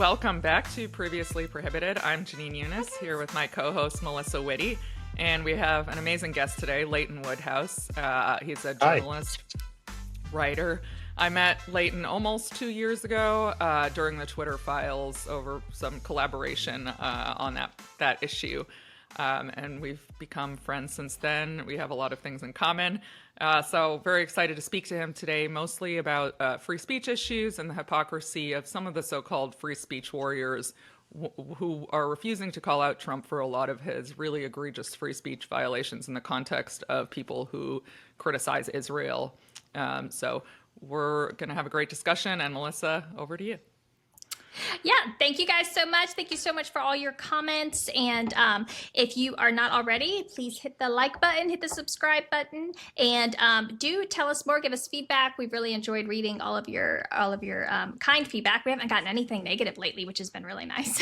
Welcome back to Previously Prohibited. I'm Janine Eunice here with my co-host Melissa Whitty, and we have an amazing guest today, Leighton Woodhouse. He's a journalist, writer. I met Leighton almost 2 years ago during the Twitter files over some collaboration on that issue. And we've become friends since then. We have a lot of things in common. So very excited to speak to him today, mostly about free speech issues and the hypocrisy of some of the so-called free speech warriors who are refusing to call out Trump for a lot of his really egregious free speech violations in the context of people who criticize Israel. So we're going to have a great discussion. And Melissa, over to you. Yeah, thank you guys so much. Thank you so much for all your comments. And if you are not already, please hit the like button, hit the subscribe button, and do tell us more, give us feedback. We've really enjoyed reading all of your kind feedback. We haven't gotten anything negative lately, which has been really nice.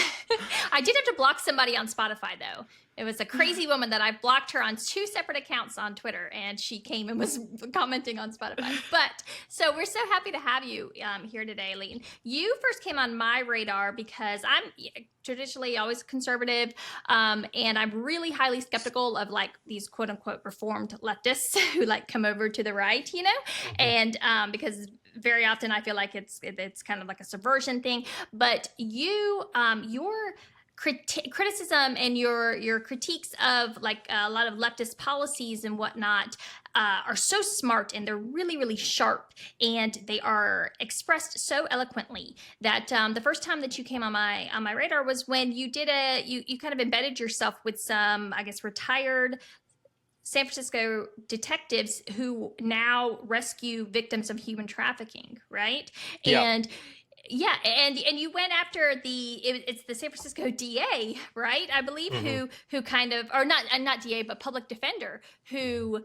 I did have to block somebody on Spotify, though. It was a crazy woman that I blocked her on 2 separate accounts on Twitter, and she came and was commenting on Spotify. But so we're so happy to have you here today, Leighton. You first came on my radar because I'm traditionally always conservative, and I'm really highly skeptical of like these quote unquote reformed leftists who like come over to the right, you know, and because very often I feel like it's kind of like a subversion thing. But your criticism and your critiques of like a lot of leftist policies and whatnot are so smart, and they're really, really sharp, and they are expressed so eloquently that the first time that you came on my radar was when you did you kind of embedded yourself with some, I guess, retired San Francisco detectives who now rescue victims of human trafficking, right? Yeah. And yeah, and you went after it's the San Francisco DA, right? I believe who kind of, or not DA, but public defender, who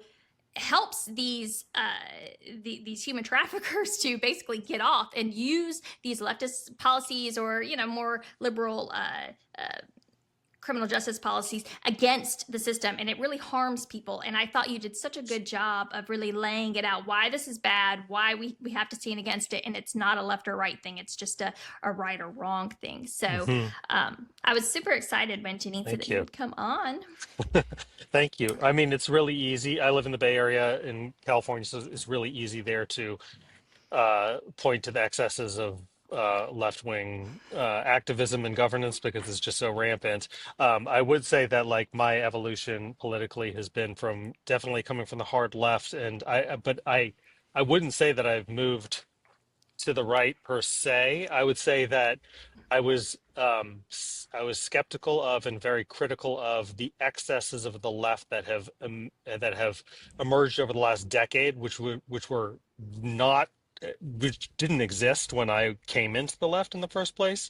helps these human traffickers to basically get off and use these leftist policies or, you know, more liberal criminal justice policies against the system, and it really harms people. And I thought you did such a good job of really laying it out, why this is bad, why we have to stand against it, and it's not a left or right thing, it's just a right or wrong thing. So I was super excited when Janine said that you would come on. Thank you. I mean, it's really easy. I live in the Bay Area in California, so it's really easy there to point to the excesses of left-wing activism and governance because it's just so rampant. I would say that like my evolution politically has been from definitely coming from the hard left, and I wouldn't say that I've moved to the right per se. I would say that I was skeptical of and very critical of the excesses of the left that have emerged over the last decade, which didn't exist when I came into the left in the first place.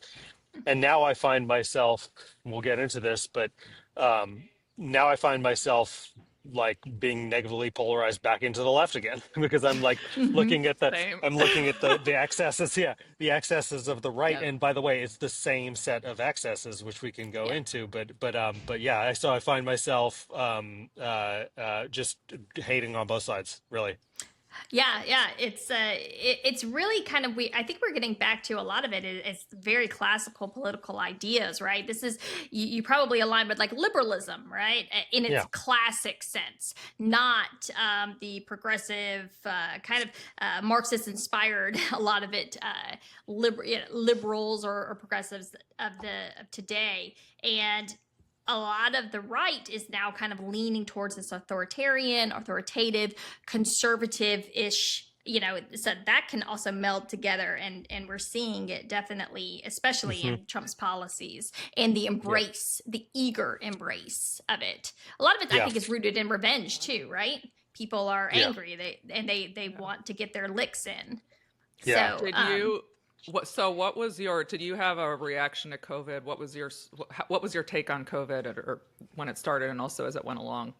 And now I find myself, and we'll get into this, but now I find myself like being negatively polarized back into the left again because I'm like looking at the excesses, the excesses of the right. And by the way, it's the same set of excesses which we can go into, but yeah, so I find myself just hating on both sides, really. Yeah, it's really kind of I think we're getting back to a lot of it. It's very classical political ideas, right? This is you probably align with like liberalism, right? In its classic sense, not the progressive kind of Marxist inspired. A lot of it liberals or progressives of today, and a lot of the right is now kind of leaning towards this authoritative, conservative-ish, you know, so that can also meld together. And we're seeing it definitely, especially in Trump's policies and the embrace, the eager embrace of it. A lot of it, I think, is rooted in revenge too, right? People are angry, they want to get their licks in. Yeah. So, did you have a reaction to COVID? What was your take on COVID or when it started and also as it went along?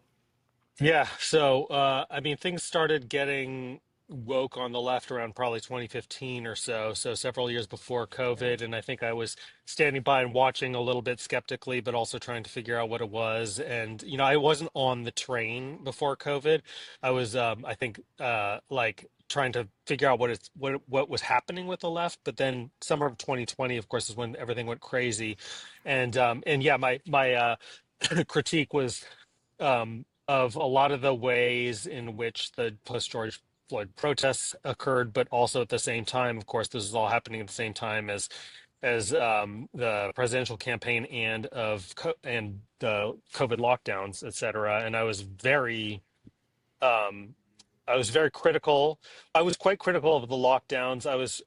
Yeah. So, I mean, things started getting woke on the left around probably 2015 or so several years before COVID. And I think I was standing by and watching a little bit skeptically, but also trying to figure out what it was. And, you know, I wasn't on the train before COVID. I was, I think, like trying to figure out what was happening with the left. But then summer of 2020, of course, is when everything went crazy, and yeah, my critique was of a lot of the ways in which the post George Floyd protests occurred, but also at the same time, of course, this is all happening at the same time as the presidential campaign and the COVID lockdowns, et cetera. And um, I was very critical. I was quite critical of the lockdowns. I was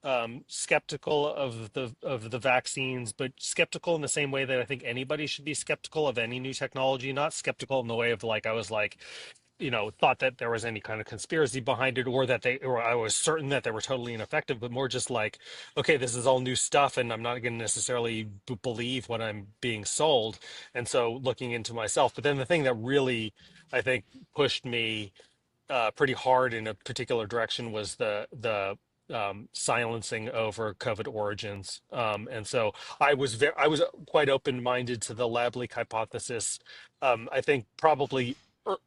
skeptical of the vaccines, but skeptical in the same way that I think anybody should be skeptical of any new technology. Not skeptical in the way of like I was like, thought that there was any kind of conspiracy behind it, or I was certain that they were totally ineffective, but more just like, okay, this is all new stuff, and I'm not going to necessarily believe what I'm being sold. And so looking into myself. But then the thing that really, I think, pushed me pretty hard in a particular direction was the silencing over COVID origins, and so I was quite open minded to the lab leak hypothesis. I think probably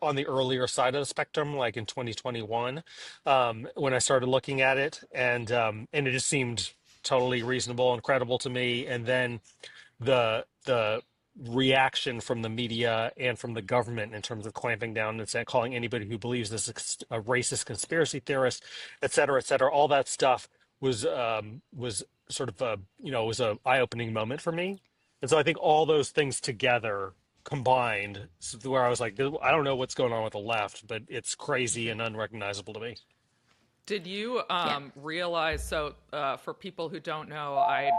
on the earlier side of the spectrum, like in 2021, when I started looking at it, and it just seemed totally reasonable and credible to me. And then the reaction from the media and from the government in terms of clamping down and saying, calling anybody who believes this is a racist conspiracy theorist, et cetera, et cetera. All that stuff was sort of was a eye-opening moment for me. And so I think all those things together combined, where I was like, I don't know what's going on with the left, but it's crazy and unrecognizable to me. Did you realize? So, for people who don't know, I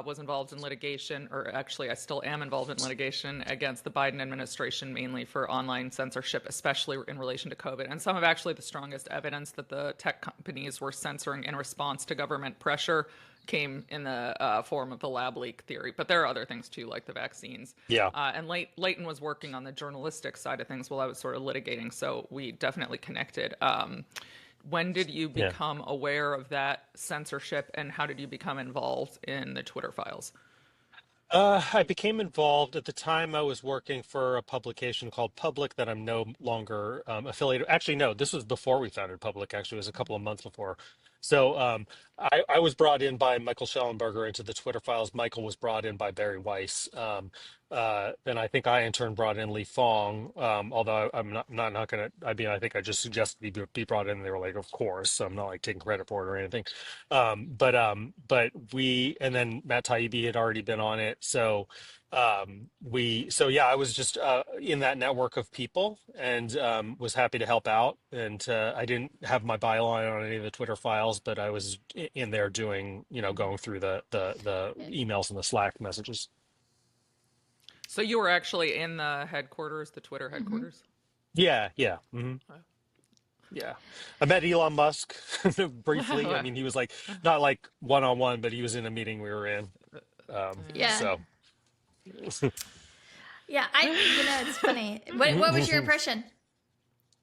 was involved in litigation, or actually, I still am involved in litigation against the Biden administration, mainly for online censorship, especially in relation to COVID. And some of actually the strongest evidence that the tech companies were censoring in response to government pressure came in the form of the lab leak theory. But there are other things too, like the vaccines. Yeah. And Leighton was working on the journalistic side of things while I was sort of litigating, so we definitely connected. When did you Yeah. become aware of that censorship, and how did you become involved in the Twitter files? I became involved at the time. I was working for a publication called Public that I'm no longer affiliated. Actually, no, this was before we founded Public. Actually, it was a couple of months before. So I was brought in by Michael Schellenberger into the Twitter files. Michael was brought in by Barry Weiss. Then I think I in turn brought in Lee Fong. Although I'm not gonna. I mean, I think I just suggested he be brought in. And they were like, of course. So I'm not like taking credit for it or anything. But we, and then Matt Taibbi had already been on it. So so yeah, I was just in that network of people, and was happy to help out. And I didn't have my byline on any of the Twitter files, but I was in there doing, going through the emails and the Slack messages. So you were actually in the headquarters, the Twitter headquarters? Yeah, yeah. Yeah. I met Elon Musk briefly. I Wow. mean, he was like, not like one on one, but he was in a meeting we were in. Yeah. So. Yeah, it's funny. What was your impression?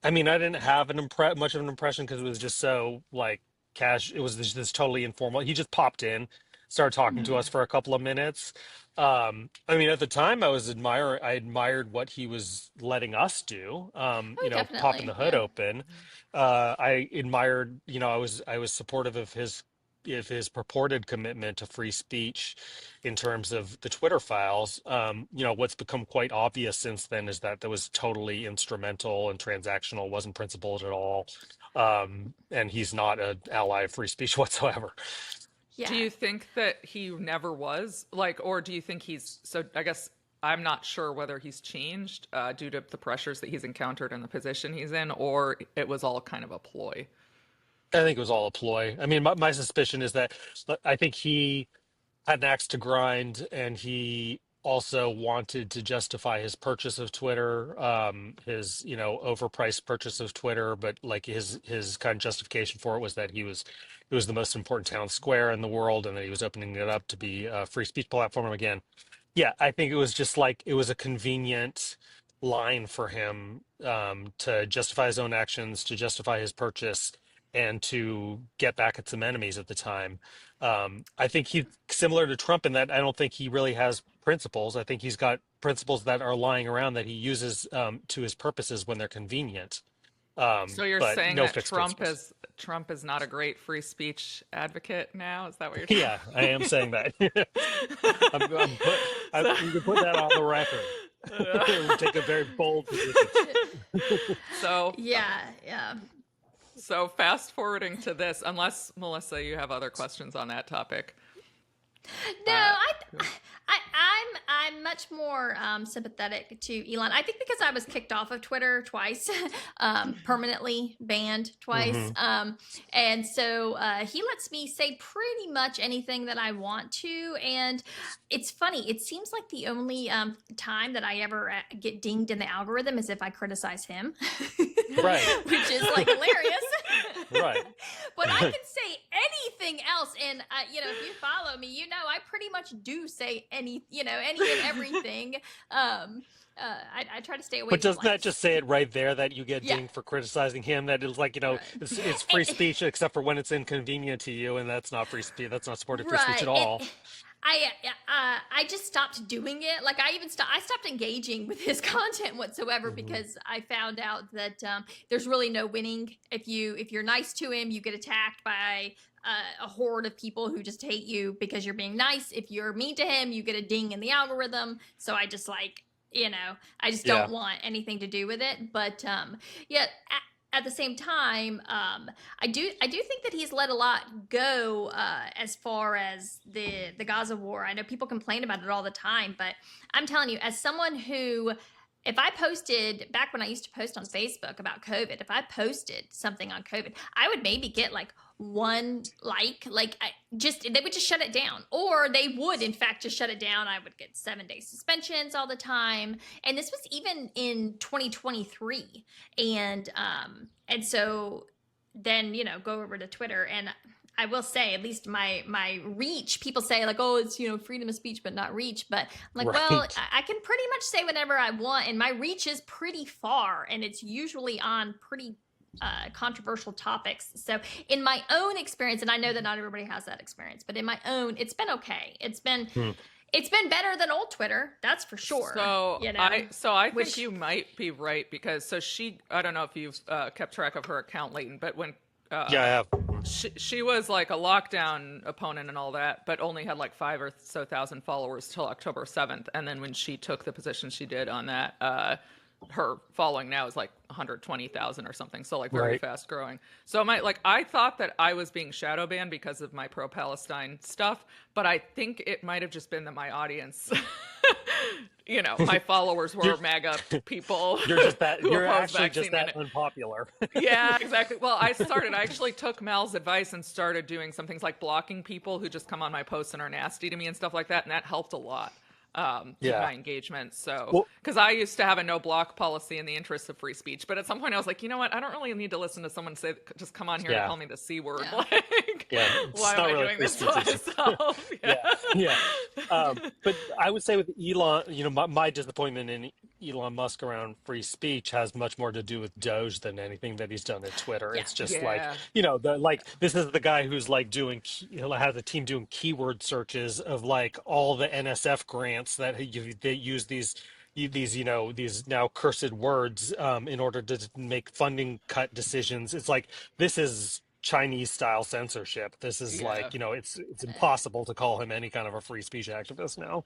I mean, I didn't have much of an impression because it was just so like cash. It was this totally informal. He just popped in, started talking to us for a couple of minutes. I mean, at the time, I admired what he was letting us do. Oh, Popping the definitely. hood Yeah. open. I admired. I was supportive of his purported commitment to free speech in terms of the Twitter files. What's become quite obvious since then is that was totally instrumental and transactional, wasn't principled at all. And he's not an ally of free speech whatsoever. Do Yeah. you think that he never was like, or do you think he's so? I guess I'm not sure whether he's changed due to the pressures that he's encountered in the position he's in, or it was all kind of a ploy. I think it was all a ploy. I mean, my suspicion is that I think he had an axe to grind, and he also wanted to justify his purchase of Twitter, his overpriced purchase of Twitter, but like his kind of justification for it was that it was the most important town square in the world, and that he was opening it up to be a free speech platform again. Yeah, I think it was just like it was a convenient line for him, to justify his own actions, to justify his purchase, and to get back at some enemies at the time. I think he's similar to Trump in that I don't think he really has principles. I think he's got principles that are lying around that he uses to his purposes when they're convenient. So you're But saying no that fixed Trump principles. is not a great free speech advocate now? Is that what you're saying? Yeah, I am saying that. So, You can put that on the record. We take a very bold position. so Yeah. so fast forwarding to this, unless Melissa, you have other questions on that topic. No, I'm much more sympathetic to Elon. I think because I was kicked off of Twitter twice, permanently banned twice, Hmm. and so he lets me say pretty much anything that I want to. And it's funny. It seems like the only time that I ever get dinged in the algorithm is if I criticize him, Right. which is like hilarious. Right. But I can say anything else, and if you follow me, I pretty much do say any and everything. I try to stay away. But from doesn't that just say it right there that you get Yeah. dinged for criticizing him? That it's like, Right. it's free speech except for when it's inconvenient to you, and that's not free speech. That's not supported free speech Right. at all. I just stopped doing it. Like I stopped engaging with his content whatsoever Hmm. because I found out that there's really no winning. If you're nice to him, you get attacked by a horde of people who just hate you because you're being nice. If you're mean to him, you get a ding in the algorithm. So I just I just Yeah. don't want anything to do with it. But yeah. At the same time, I do think that he's let a lot go as far as the Gaza war. I know people complain about it all the time, but I'm telling you, as someone who, if I posted back when I used to post on Facebook about COVID, if I posted something on COVID, I would maybe get like one they would just shut it down, or they would in fact just shut it down. I would get 7-day suspensions all the time, and this was even in 2023. And so then go over to Twitter, and I will say, at least my reach, people say like, oh, it's freedom of speech but not reach, but I'm like, well, Right. I can pretty much say whatever I want, and my reach is pretty far, and it's usually on pretty controversial topics. So in my own experience, and I know that not everybody has that experience, but in my own, it's been okay. It's been better than old Twitter, that's for sure. So I think which- you might be right, because I don't know if you've kept track of her account, Leighton, but when Yeah, I have. she was like a lockdown opponent and all that, but only had like 5 or so thousand followers till October 7th, and then when she took the position she did on that, her following now is like 120,000 or something, so like very Right. fast growing. So I thought that I was being shadow banned because of my pro-Palestine stuff, but I think it might have just been that my audience my followers were MAGA people. You're oppose actually just vaccine that unpopular. Yeah, exactly. Well, I actually took Mal's advice and started doing some things like blocking people who just come on my posts and are nasty to me and stuff like that, and that helped a lot. To Yeah. my engagement. So, Well- because I used to have a no block policy in the interest of free speech, but at some point I was like, you know what? I don't really need to listen to someone say, just come on here and Yeah. call me the C word. Yeah. Like, Yeah, it's why am not I really doing free this to speech, it's- myself? Yeah. But I would say with Elon, my disappointment in Elon Musk around free speech has much more to do with Doge than anything that he's done at Twitter. Yeah. It's just Yeah. this is the guy who's like has a team doing keyword searches of like all the NSF grants that they use these now cursed words in order to make funding cut decisions. It's like, this is Chinese style censorship. This is Yeah. it's impossible to call him any kind of a free speech activist now.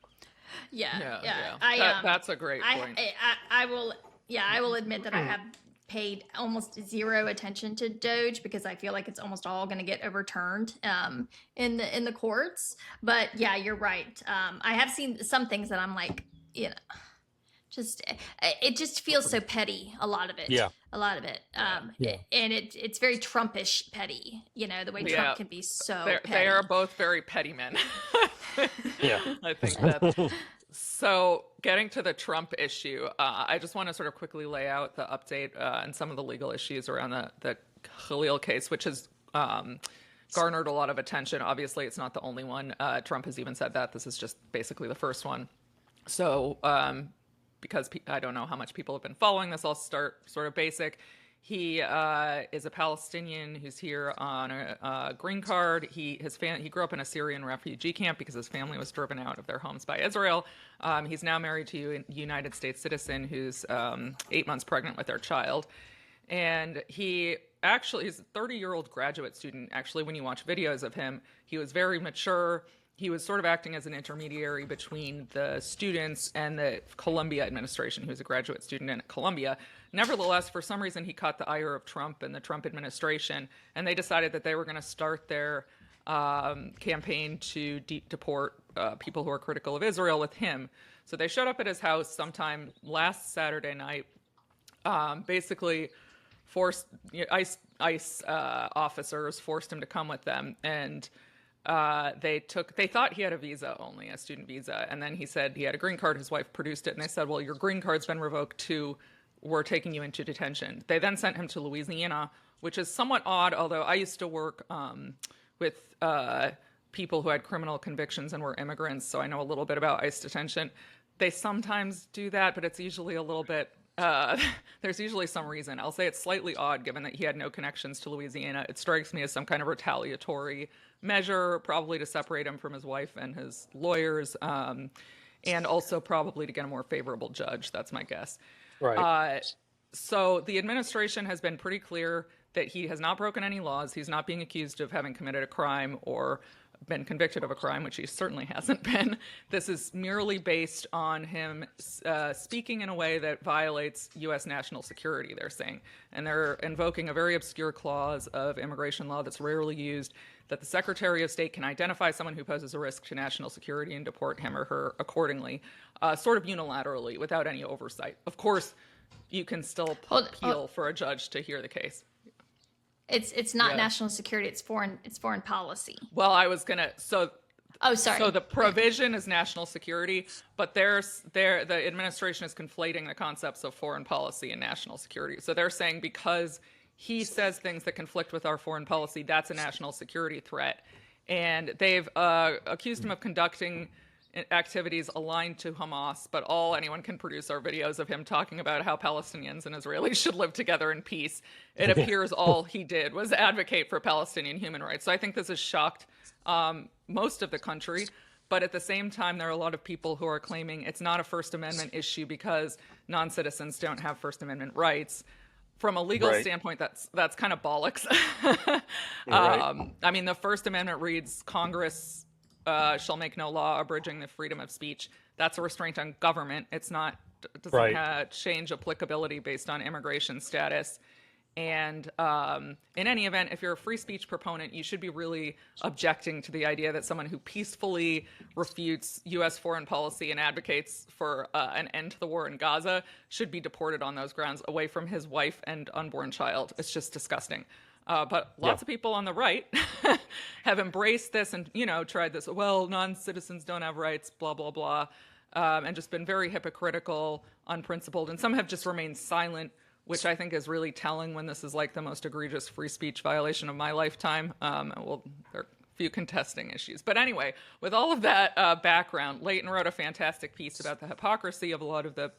Yeah. That's a great point. I will admit that I have paid almost zero attention to Doge because I feel like it's almost all going to get overturned in the courts. But yeah, you're right. I have seen some things that I'm like, just it just feels so petty. A lot of it. Yeah. A lot of it. Yeah. And it's very Trumpish petty. The way Yeah. Trump can be so petty. They are both very petty men. Yeah. I think that's so. Getting to the Trump issue, I just want to sort of quickly lay out the update and some of the legal issues around the Khalil case, which has garnered a lot of attention. Obviously, it's not the only one. Trump has even said that this is just basically the first one. So, because I don't know how much people have been following this, I'll start sort of basic. He is a Palestinian who's here on a green card. He grew up in a Syrian refugee camp because his family was driven out of their homes by Israel. He's now married to a United States citizen who's 8 months pregnant with their child. And he actually he's a 30-year-old graduate student. Actually, when you watch videos of him, he was very mature. He was sort of acting as an intermediary between the students and the Columbia administration. He was a graduate student at Columbia. Nevertheless, for some reason, he caught the ire of Trump and the Trump administration, and they decided that they were going to start their campaign to deport people who are critical of Israel with him. So they showed up at his house sometime last Saturday night, basically forced ICE officers forced him to come with them, and they thought he had a visa only, a student visa, and then he said he had a green card. His wife produced it, and they said, well, your green card's been revoked too. We're taking you into detention. They then sent him to Louisiana, which is somewhat odd, although I used to work with people who had criminal convictions and were immigrants, so I know a little bit about ICE detention. They sometimes do that, but it's usually a little bit there's usually some reason. I'll say it's slightly odd given that he had no connections to Louisiana. It strikes me as some kind of retaliatory measure, probably to separate him from his wife and his lawyers, and also probably to get a more favorable judge. That's my guess. Right. So the administration has been pretty clear that he has not broken any laws. He's not being accused of having committed a crime or been convicted of a crime, which he certainly hasn't been. This is merely based on him speaking in a way that violates U.S. national security, they're saying. And they're invoking a very obscure clause of immigration law that's rarely used, that the Secretary of State can identify someone who poses a risk to national security and deport him or her accordingly, sort of unilaterally, without any oversight. Of course, you can still appeal for a judge to hear the case. It's not national security. It's foreign policy. Well, I was gonna Oh, sorry. So the provision is national security, but the administration is conflating the concepts of foreign policy and national security. So they're saying because he says things that conflict with our foreign policy, that's a national security threat, and they've accused him of conducting activities aligned to Hamas, but all anyone can produce are videos of him talking about how Palestinians and Israelis should live together in peace. It appears all he did was advocate for Palestinian human rights. So I think this has shocked most of the country. But at the same time, there are a lot of people who are claiming it's not a First Amendment issue because non-citizens don't have First Amendment rights. From a legal standpoint, that's kind of bollocks. I mean, the First Amendment reads Congress shall make no law abridging the freedom of speech. That's a restraint on government. It's not doesn't change applicability based on immigration status. And in any event, if you're a free speech proponent, you should be really objecting to the idea that someone who peacefully refutes U.S. foreign policy and advocates for an end to the war in Gaza should be deported on those grounds away from his wife and unborn child. It's just disgusting. But lots of people on the right have embraced this and, tried this. Well, non-citizens don't have rights, blah, blah, blah, and just been very hypocritical, unprincipled. And some have just remained silent, which I think is really telling when this is like the most egregious free speech violation of my lifetime. Well, there are a few contesting issues. But anyway, with all of that background, Leighton wrote a fantastic piece about the hypocrisy of a lot of the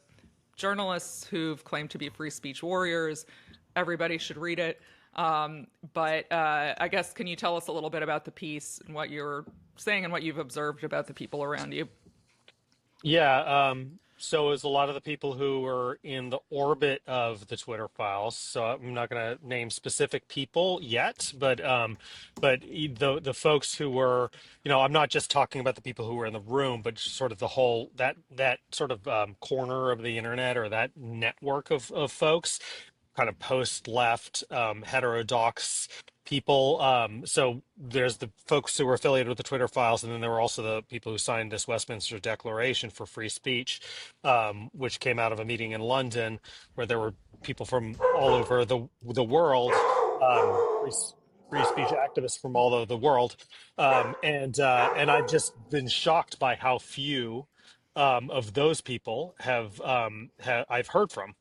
journalists who've claimed to be free speech warriors. Everybody should read it. But I guess, can you tell us a little bit about the piece and what you're saying and what you've observed about the people around you? Yeah. So is a lot of the people who were in the orbit of the Twitter files. So I'm not going to name specific people yet, but the folks who were, I'm not just talking about the people who were in the room, but sort of the whole that sort of corner of the internet, or that network of folks, kind of post-left, heterodox people. So there's the folks who were affiliated with the Twitter files, and then there were also the people who signed this Westminster Declaration for Free Speech, which came out of a meeting in London where there were people from all over the world, free speech activists from all over the world, and I've just been shocked by how few of those people I've heard from.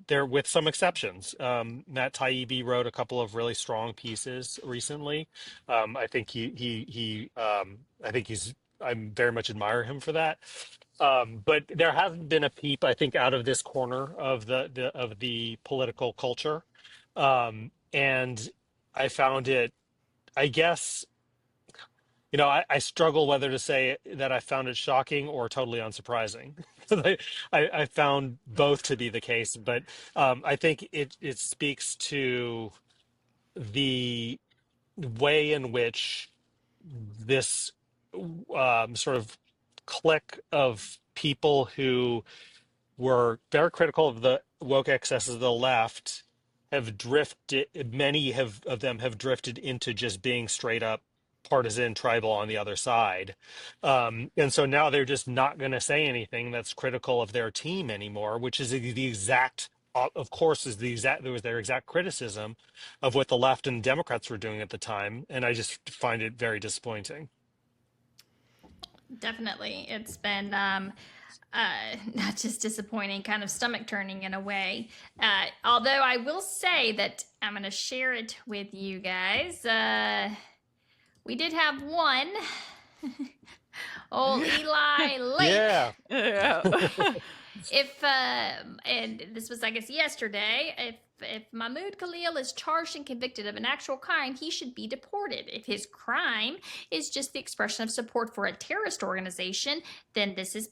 There, with some exceptions. Matt Taibbi wrote a couple of really strong pieces recently. I think I very much admire him for that. But there hasn't been a peep, I think, out of this corner of the political culture. And I found it, I guess, I struggle whether to say that I found it shocking or totally unsurprising. 'Cause I found both to be the case, but I think it speaks to the way in which this sort of clique of people who were very critical of the woke excesses of the left have drifted, many have of them have drifted into just being straight up partisan tribal on the other side. And so now they're just not going to say anything that's critical of their team anymore, which is the exact of course is the exact there was their exact criticism of what the left and Democrats were doing at the time, and I just find it very disappointing. Definitely. It's been not just disappointing, kind of stomach turning in a way. Although I will say that I'm going to share it with you guys. We did have one. Old Eli Lake. Yeah. Yeah. If and this was, I guess, yesterday. If Mahmoud Khalil is charged and convicted of an actual crime, he should be deported. If his crime is just the expression of support for a terrorist organization, then this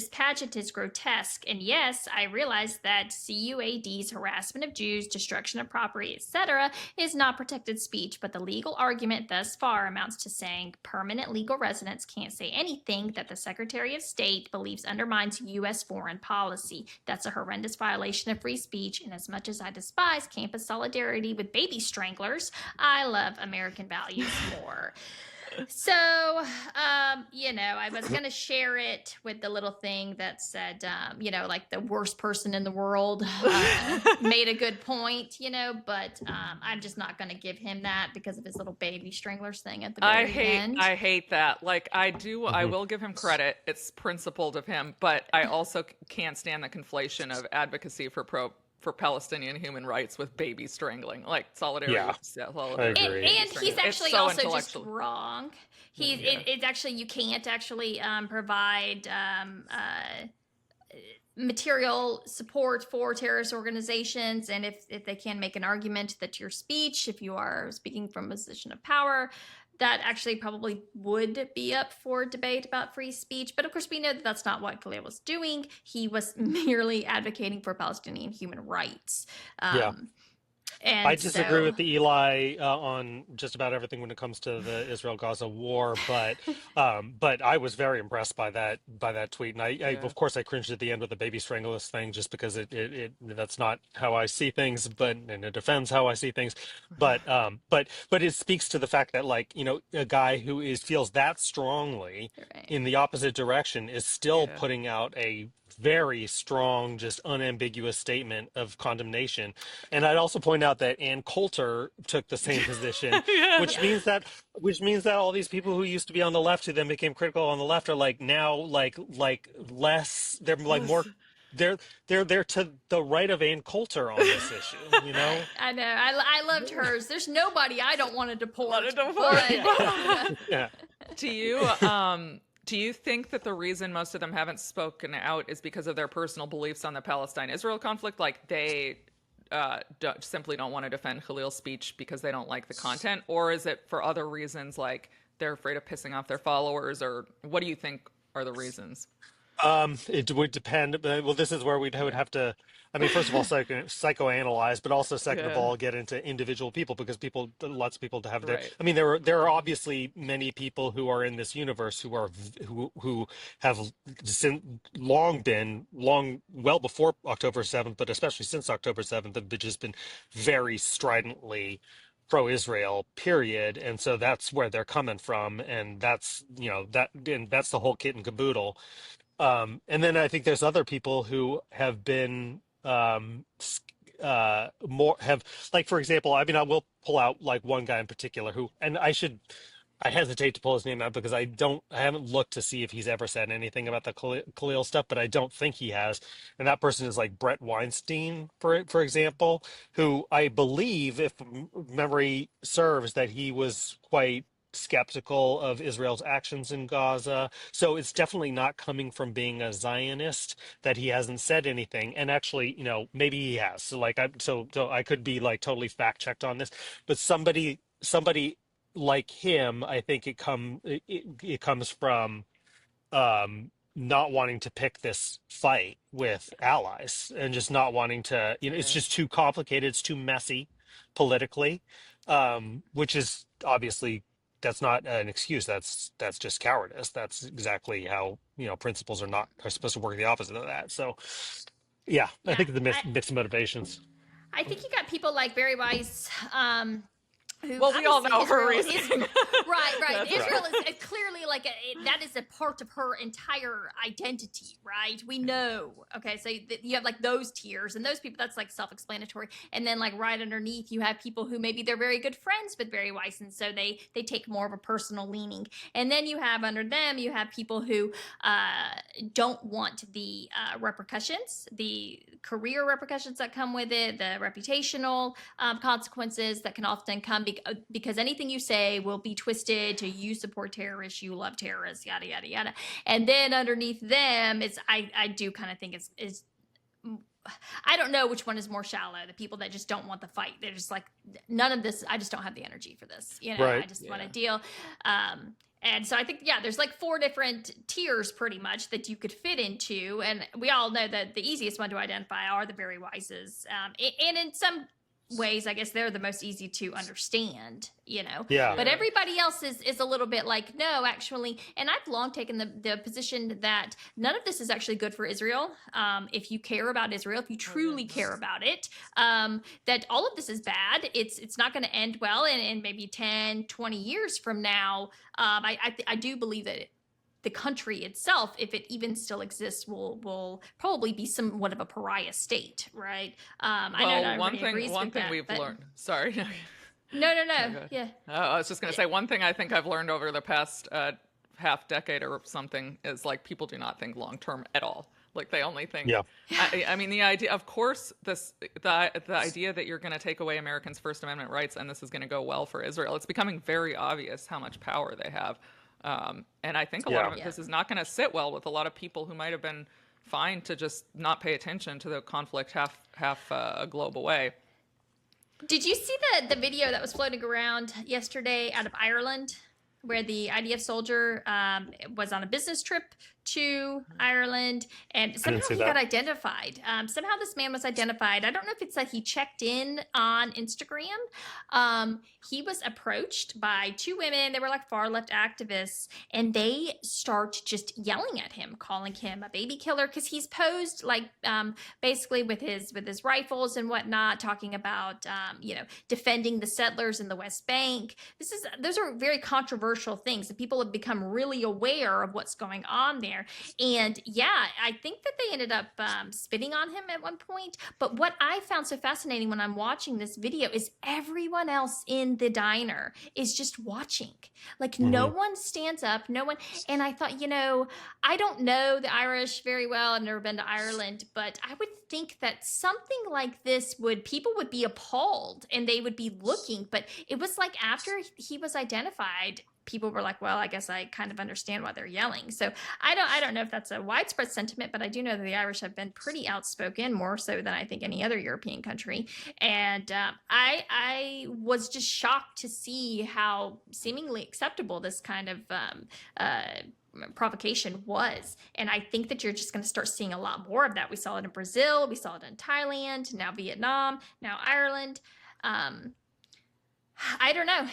pageant is grotesque. And yes, I realize that CUAD's harassment of Jews, destruction of property, etc., is not protected speech, but the legal argument thus far amounts to saying permanent legal residents can't say anything that the Secretary of State believes undermines U.S. foreign policy. That's a horrendous violation of free speech, and as much as I despise campus solidarity with baby stranglers, I love American values more. So, I was going to share it with the little thing that said, like the worst person in the world made a good point, but I'm just not going to give him that because of his little baby stranglers thing at the very end. I hate that. Like, I Mhm. will give him credit. It's principled of him, but I also can't stand the conflation of advocacy for Palestinian human rights with baby strangling, like solidarity. Yeah, I Solidarity agree. And he's actually so also just wrong. It's actually, you can't actually provide material support for terrorist organizations, and if they can make an argument that your speech, if you are speaking from a position of power, that actually probably would be up for debate about free speech. But of course, we know that that's not what Khalil was doing. He was merely advocating for Palestinian human rights. Yeah. And I disagree with the Eli on just about everything when it comes to the Israel-Gaza war, but I was very impressed by that tweet, and I of course I cringed at the end with the baby stranglers thing just because it that's not how I see things, and it offends how I see things, but it speaks to the fact that a guy who feels that strongly right. in the opposite direction is still putting out a very strong, just unambiguous statement of condemnation. And I'd also point out that Ann Coulter took the same position, which means that all these people who used to be on the left who then became critical on the left are now less, they're more, they're to the right of Ann Coulter on this issue, I know. I loved hers. There's nobody I don't want to deport. Yeah. Do you think that the reason most of them haven't spoken out is because of their personal beliefs on the Palestine-Israel conflict? Like they simply don't want to defend Khalil's speech because they don't like the content? Or is it for other reasons, like they're afraid of pissing off their followers? Or what do you think are the reasons? It would depend. Well, this is where would have to, I mean, first of all, psychoanalyze, but also second of all, get into individual people because lots of people to have their. Right. I mean, there are obviously many people who are in this universe who have long well before October 7th, but especially since October 7th, have just been very stridently pro-Israel, period. And so that's where they're coming from, and that's and that's the whole kit and caboodle. And then I think there's other people who have been more have like, for example, I mean, I will pull out like one guy in particular who, and I hesitate to pull his name out because I haven't looked to see if he's ever said anything about the Khalil stuff, but I don't think he has. And that person is like Brett Weinstein, for example, who I believe, if memory serves, that he was quite skeptical of Israel's actions in Gaza. So it's definitely not coming from being a Zionist that he hasn't said anything. And actually, maybe he has. So I could be like totally fact checked on this, but somebody like him, I think it comes from not wanting to pick this fight with allies and just not wanting to, it's Yeah. just too complicated, it's too messy politically, which is obviously that's not an excuse. That's just cowardice. That's exactly how, principles are supposed to work the opposite of that. So yeah, I Yeah, think the mixed motivations. I think you got people like Barry Weiss, who Well, we all obviously know her Israel is reasoning. right. That's Israel right. is clearly like that is a part of her entire identity, right? We know. Okay, so you have like those tiers, and those people, that's like self-explanatory. And then like right underneath, you have people who maybe they're very good friends with Barry Weiss, and so they take more of a personal leaning. And then you have under them, you have people who don't want the repercussions, the career repercussions that come with it, the reputational consequences that can often come because anything you say will be twisted to you support terrorists, you love terrorists, yada yada yada. And then underneath them is I do kind of think is I don't know which one is more shallow. The people that just don't want the fight. They're just like, none of this. I just don't have the energy for this. Right. I just want to deal. And so I think, yeah, there's like 4 different tiers pretty much that you could fit into. And we all know that the easiest one to identify are the Very Wises. And in some ways, I guess they're the most easy to understand, Yeah. But everybody else is a little bit like, no, actually. And I've long taken the position that none of this is actually good for Israel. If you care about Israel, if you truly care about it, that all of this is bad. It's not going to end well. And in maybe 10, 20 years from now, I do believe that the country itself, if it even still exists, will probably be somewhat of a pariah state, right? I know not one everybody agrees with thing that, we've but... learned. Sorry. No. Okay. Yeah. I was just going to say one thing I think I've learned over the past half decade or something is like people do not think long term at all. Like they only think. Yeah. I mean, the idea, of course, the idea that you're going to take away Americans' First Amendment rights and this is going to go well for Israel. It's becoming very obvious how much power they have. And I think a lot of this is not going to sit well with a lot of people who might have been fine to just not pay attention to the conflict half a globe away. Did you see the video that was floating around yesterday out of Ireland, where the IDF soldier was on a business trip to Ireland, and somehow he got identified. Somehow this man was identified. I don't know if it's that he checked in on Instagram. He was approached by 2 women. They were like far left activists, and they start just yelling at him, calling him a baby killer because he's posed like basically with his rifles and whatnot, talking about defending the settlers in the West Bank. Those are very controversial things, and people have become really aware of what's going on there. And yeah, I think that they ended up spitting on him at one point. But what I found so fascinating when I'm watching this video is everyone else in the diner is just watching. Like no one stands up, no one. And I thought, I don't know the Irish very well. I've never been to Ireland, but I would think that something like this people would be appalled and they would be looking. But it was like after he was identified, people were like, well, I guess I kind of understand why they're yelling. So I don't know if that's a widespread sentiment, but I do know that the Irish have been pretty outspoken, more so than I think any other European country. And I was just shocked to see how seemingly acceptable this kind of provocation was. And I think that you're just going to start seeing a lot more of that. We saw it in Brazil, we saw it in Thailand, now Vietnam, now Ireland. I don't know.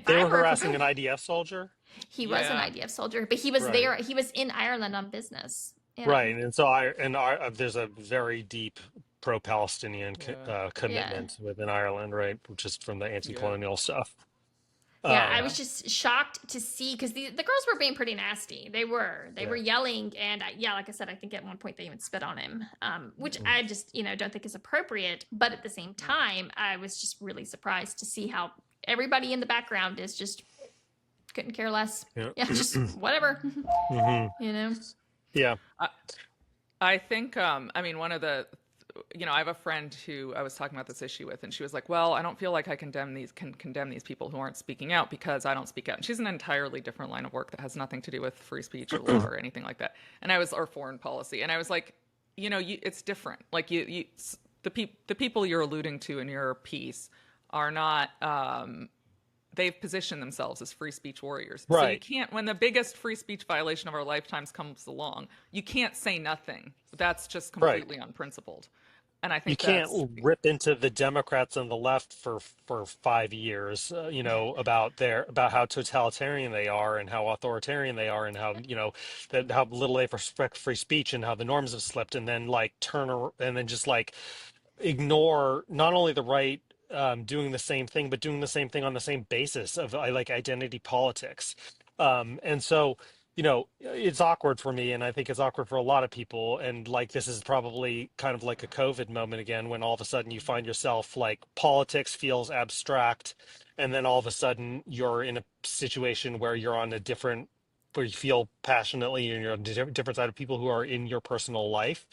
They were harassing an IDF soldier. He was an IDF soldier, but he was there. He was in Ireland on business. Right, and so there's a very deep pro-Palestinian commitment within Ireland, right, which is from the anti-colonial stuff. Yeah, I was just shocked to see because the girls were being pretty nasty. They were yelling, and like I said, I think at one point they even spit on him, which I just don't think is appropriate. But at the same time, I was just really surprised to see how everybody in the background is just couldn't care less. Just whatever. Yeah. I think I mean one of the I have a friend who I was talking about this issue with, and she was like, well, I don't feel like I can condemn these people who aren't speaking out because I don't speak out. And she's an entirely different line of work that has nothing to do with free speech or law or anything like that. Or foreign policy. And I was like, it's different. Like the people you're alluding to in your piece are not they've positioned themselves as free speech warriors. So you Right. can't, when the biggest free speech violation of our lifetimes comes along, you can't say nothing. That's just Right. completely unprincipled. And I You think can't that's, rip into the Democrats and the left for 5 years, about how totalitarian they are and how authoritarian they are and how that how little they respect free speech and how the norms have slipped, and then like and then just like ignore not only the right doing the same thing, but doing the same thing on the same basis of I like identity politics. And so, it's awkward for me, and I think it's awkward for a lot of people. And like, this is probably kind of like a COVID moment again, when all of a sudden you find yourself like politics feels abstract, and then all of a sudden you're in a situation where you're on a different where you feel passionately and you're on a different side of people who are in your personal life.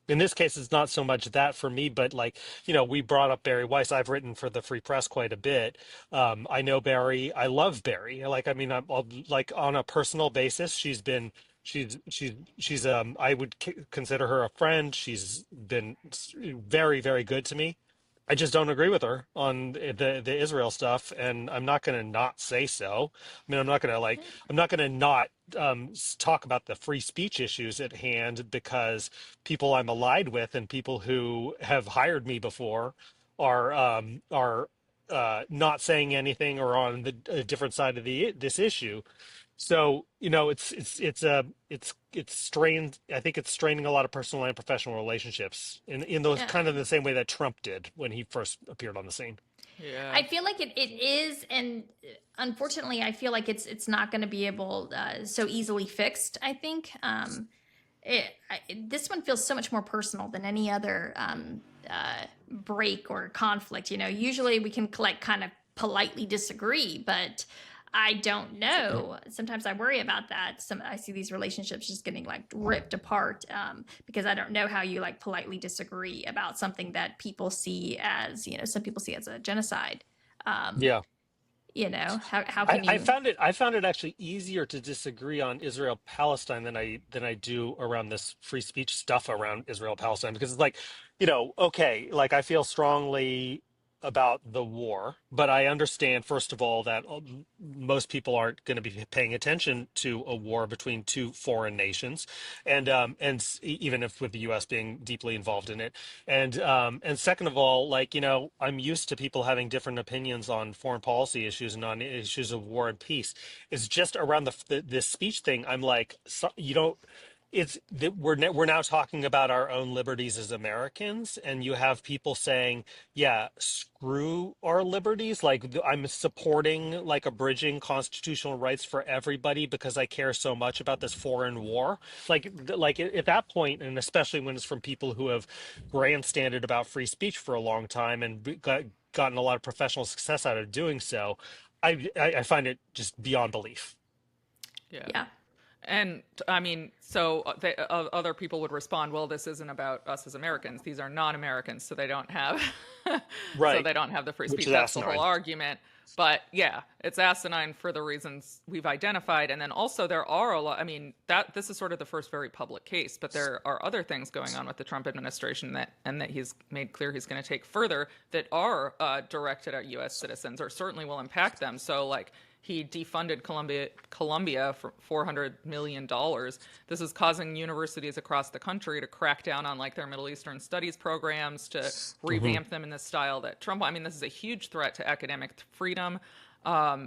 In this case, it's not so much that for me, but like, we brought up Barry Weiss. I've written for the Free Press quite a bit. I know Barry. I love Barry. Like, I mean, I'm like on a personal basis. I would consider her a friend. She's been very, very good to me. I just don't agree with her on the Israel stuff, and I'm not going to not say so. I mean, I'm not going to not talk about the free speech issues at hand, because people I'm allied with and people who have hired me before are not saying anything or on the a different side of this issue. So, it's strained. I think it's straining a lot of personal and professional relationships in those Yeah. kind of the same way that Trump did when he first appeared on the scene. yeah. I feel like it is, and unfortunately, I feel like it's not going to be able so easily fixed. I think this one feels so much more personal than any other break or conflict. Usually we can like kind of politely disagree, but I don't know. Sometimes I worry about that. I see these relationships just getting like ripped apart because I don't know how you like politely disagree about something that people see as, some people see as a genocide. Um, Yeah. how I, can I you? found it I found it actually easier to disagree on Israel Palestine than I do around this free speech stuff around Israel Palestine, because it's like, okay, like I feel strongly about the war, but I understand first of all that most people aren't going to be paying attention to a war between two foreign nations, and even if with the U.S. being deeply involved in it, and second of all, like, I'm used to people having different opinions on foreign policy issues and on issues of war and peace. It's just around this speech thing. I'm like, so, you don't. It's that we're now talking about our own liberties as Americans, and you have people saying, "Yeah, screw our liberties." Like, I'm supporting like abridging constitutional rights for everybody because I care so much about this foreign war. Like at that point, and especially when it's from people who have grandstanded about free speech for a long time and gotten a lot of professional success out of doing so, I find it just beyond belief. Yeah. Yeah. And I mean, so other people would respond, well, this isn't about us as Americans. These are non-Americans, so they don't have, so Right, they don't have the free which speech. is That's the whole asinine. argument. But yeah, it's asinine for the reasons we've identified. And then also there are a lot, I mean, this is sort of the first very public case, but there are other things going on with the Trump administration that he's made clear he's going to take further that are directed at U.S. citizens or certainly will impact them. So like, he defunded Columbia for $400 million. This is causing universities across the country to crack down on like their Middle Eastern studies programs, to Hmm. revamp them in the style that Trump. I mean, this is a huge threat to academic freedom. The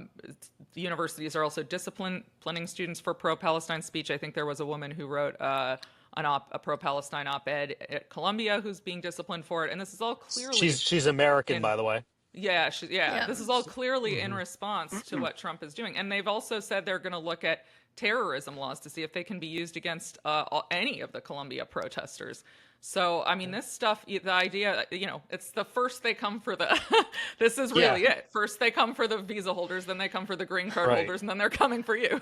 universities are also disciplining students for pro-Palestine speech. I think there was a woman who wrote a pro-Palestine op-ed at Columbia who's being disciplined for it, and this is all clearly She's American, in by the way. yeah. Yeah. This is all clearly in Hmm. response to what Trump is doing. And they've also said they're going to look at terrorism laws to see if they can be used against any of the Columbia protesters. So, I mean, this stuff, the idea, it's the first they come for the, this is Yeah, really it. First they come for the visa holders, then they come for the green card right. holders, and then they're coming for you.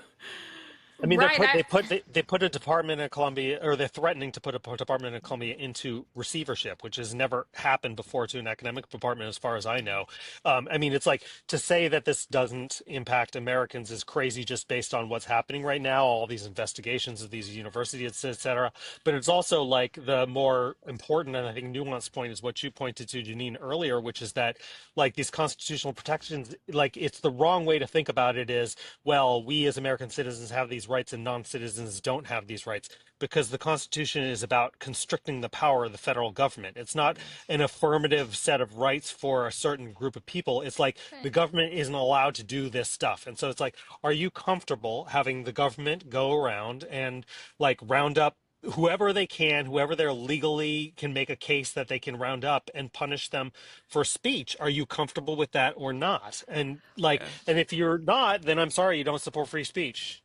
I mean, Right. they put a department in Columbia, or they're threatening to put a department in Columbia into receivership, which has never happened before to an academic department, as far as I know. I mean, it's like to say that this doesn't impact Americans is crazy just based on what's happening right now, all these investigations of these universities, et cetera. But it's also like the more important and I think nuanced point is what you pointed to, Janine, earlier, which is that like these constitutional protections, like it's the wrong way to think about it is, well, we as American citizens have these rights and non-citizens don't have these rights because the Constitution is about constricting the power of the federal government. It's not an affirmative set of rights for a certain group of people. It's like the government isn't allowed to do this stuff. And so it's like, are you comfortable having the government go around and like round up whoever they can, whoever they're legally can make a case that they can round up and punish them for speech? Are you comfortable with that or not? And like, and if you're not, then I'm sorry, you don't support free speech.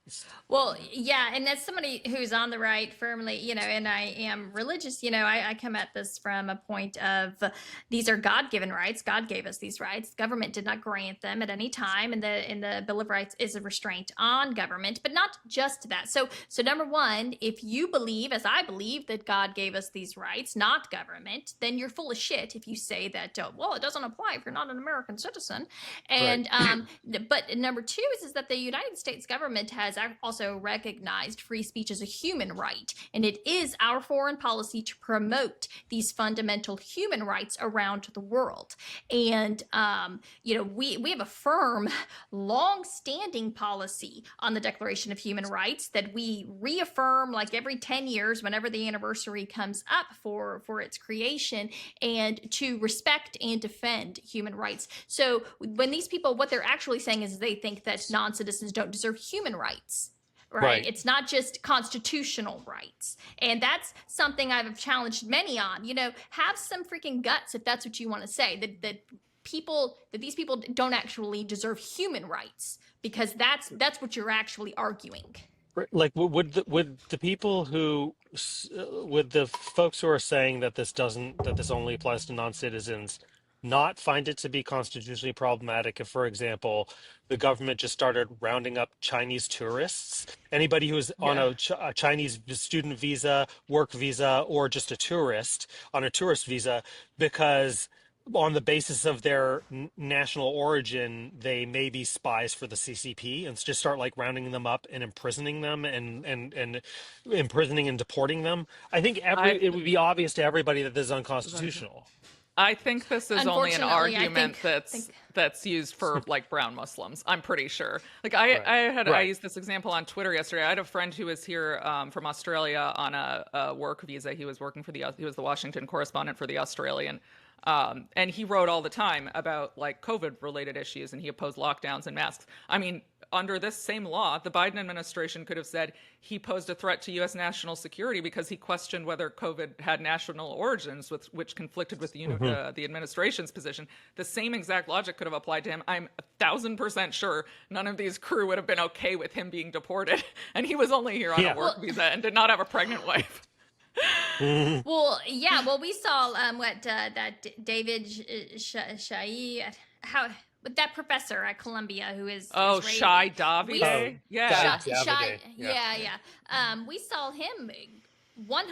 Well, yeah, and as somebody who's on the right firmly, and I am religious, I come at this from a point of these are God-given rights. God gave us these rights. The government did not grant them at any time, and the Bill of Rights is a restraint on government, but not just that. So number one, if you believe, as I believe, that God gave us these rights, not government, then you're full of shit if you say that. Well, it doesn't apply if you're not an American citizen. And right. But number two is that the United States government has also recognized free speech as a human right, and it is our foreign policy to promote these fundamental human rights around the world. And we have a firm, long-standing policy on the Declaration of Human Rights that we reaffirm like every 10 years whenever the anniversary comes up for its creation, and to respect and defend human rights. So when these people, what they're actually saying is they think that non-citizens don't deserve human rights. Right. It's not just constitutional rights. And that's something I've challenged many on. Have some freaking guts if that's what you want to say, that these people don't actually deserve human rights, because that's what you're actually arguing. Like, would the people who, would the folks who are saying that this only applies to non-citizens not find it to be constitutionally problematic if, for example, the government just started rounding up Chinese tourists, anybody who is on a Chinese student visa, work visa, or just a tourist on a tourist visa, because on the basis of their national origin, they may be spies for the CCP, and just start like rounding them up and imprisoning them and imprisoning and deporting them. I think it would be obvious to everybody that this is unconstitutional. I think this is only an argument that's used for like brown Muslims. I'm pretty sure. Like I used this example on Twitter yesterday. I had a friend who was here from Australia on a work visa. He was working for he was the Washington correspondent for the Australian. And he wrote all the time about like COVID related issues, and he opposed lockdowns and masks. I mean, under this same law, the Biden administration could have said he posed a threat to U.S. national security because he questioned whether COVID had national origins, which conflicted with the administration's position. The same exact logic could have applied to him. I'm 1,000% sure none of these crew would have been okay with him being deported, and he was only here on a work visa and did not have a pregnant wife. Well, we saw that David Shai, that professor at Columbia who is Shai Davide. We saw him 100%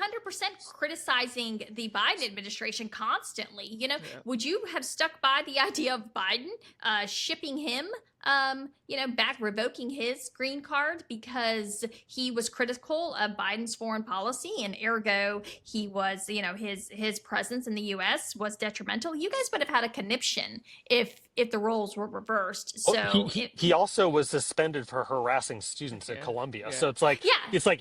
criticizing the Biden administration constantly. Would you have stuck by the idea of Biden shipping him back, revoking his green card because he was critical of Biden's foreign policy, and ergo he was, his presence in the U.S. was detrimental? You guys would have had a conniption if the roles were reversed. So he also was suspended for harassing students at Columbia. Yeah. So it's like